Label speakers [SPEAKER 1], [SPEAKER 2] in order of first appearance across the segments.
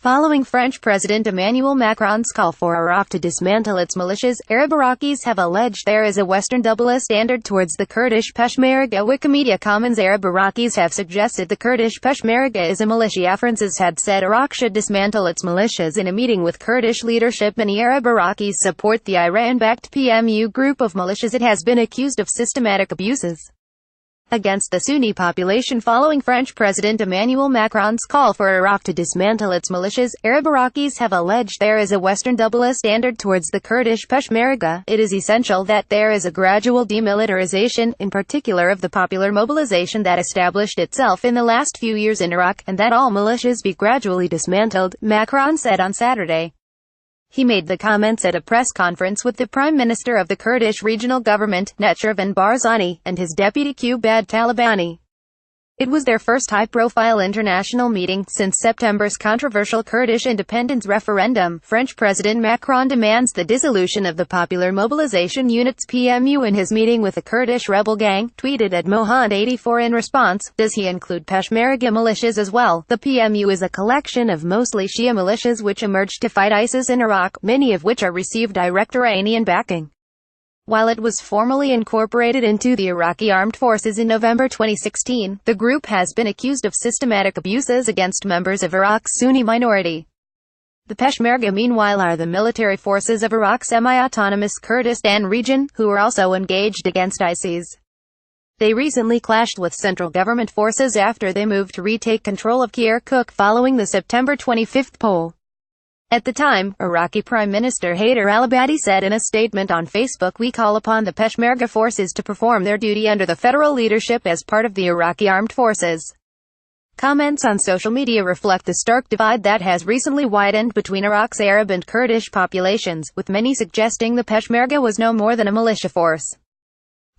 [SPEAKER 1] Following French President Emmanuel Macron's call for Iraq to dismantle its militias, Arab Iraqis have alleged there is a Western double standard towards the Kurdish Peshmerga. Wikimedia Commons Arab Iraqis have suggested the Kurdish Peshmerga is a militiaFrances had said Iraq should dismantle its militias in a meeting with Kurdish leadership. Many Arab Iraqis support the Iran-backed PMU group of militias. It has been accused of systematic abuses against the Sunni population following French President Emmanuel Macron's call for Iraq to dismantle its militias. Arab Iraqis have alleged there is a Western double standard towards the Kurdish Peshmerga. It is essential that there is a gradual demilitarization, in particular of the popular mobilization that established itself in the last few years in Iraq, and that all militias be gradually dismantled, Macron said on Saturday. He made the comments at a press conference with the Prime Minister of the Kurdish regional government, Necharvan Barzani, and his deputy Qubad Talabani. It was their first high-profile international meeting since September's controversial Kurdish independence referendum. French President Macron demands the dissolution of the Popular Mobilization Unit's PMU in his meeting with the Kurdish rebel gang, tweeted at Mohand84 in response. Does he include Peshmerga militias as well? The PMU is a collection of mostly Shia militias which emerged to fight ISIS in Iraq, many of which are received direct Iranian backing. While it was formally incorporated into the Iraqi armed forces in November 2016, the group has been accused of systematic abuses against members of Iraq's Sunni minority. The Peshmerga meanwhile are the military forces of Iraq's semi-autonomous Kurdistan region, who are also engaged against ISIS. They recently clashed with central government forces after they moved to retake control of Kirkuk following the September 25 poll. At the time, Iraqi Prime Minister Haider al-Abadi said in a statement on Facebook, "We call upon the Peshmerga forces to perform their duty under the federal leadership as part of the Iraqi armed forces." Comments on social media reflect the stark divide that has recently widened between Iraq's Arab and Kurdish populations, with many suggesting the Peshmerga was no more than a militia force.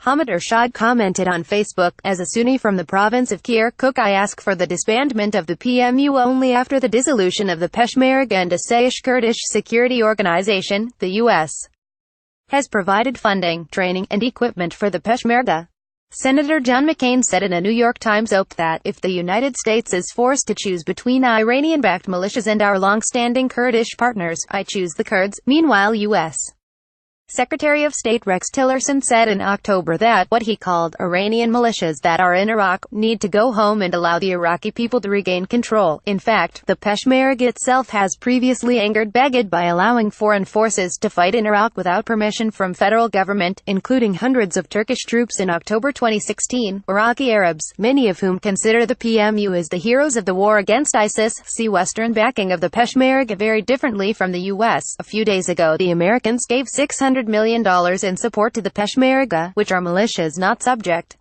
[SPEAKER 1] Hamid Ershad commented on Facebook, "As a Sunni from the province of Kirkuk, I ask for the disbandment of the PMU only after the dissolution of the Peshmerga and Asayish Kurdish Security Organization. The U.S. has provided funding, training, and equipment for the Peshmerga." Senator John McCain said in a New York Times op that, "If the United States is forced to choose between Iranian-backed militias and our long-standing Kurdish partners, I choose the Kurds." Meanwhile, U.S. Secretary of State Rex Tillerson said in October that what he called Iranian militias that are in Iraq need to go home and allow the Iraqi people to regain control. In fact, the Peshmerga itself has previously angered Baghdad by allowing foreign forces to fight in Iraq without permission from federal government, including hundreds of Turkish troops in October 2016. Iraqi Arabs, many of whom consider the PMU as the heroes of the war against ISIS, see Western backing of the Peshmerga very differently from the U.S. A few days ago, the Americans gave $600 million in support to the Peshmerga, which are militias not subject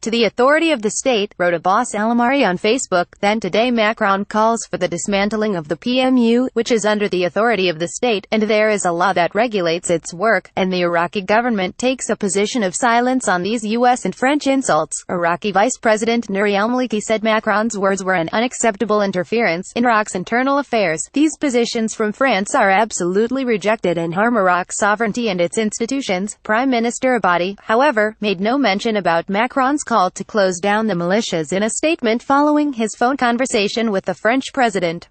[SPEAKER 1] to the authority of the state, wrote Abbas Al-Amari on Facebook. Then today Macron calls for the dismantling of the PMU, which is under the authority of the state, and there is a law that regulates its work, and the Iraqi government takes a position of silence on these U.S. and French insults. Iraqi Vice President Nouri al-Maliki said Macron's words were an unacceptable interference in Iraq's internal affairs. These positions from France are absolutely rejected and harm Iraq's sovereignty and its institutions. Prime Minister Abadi, however, made no mention about Macron's call to close down the militias in a statement following his phone conversation with the French president.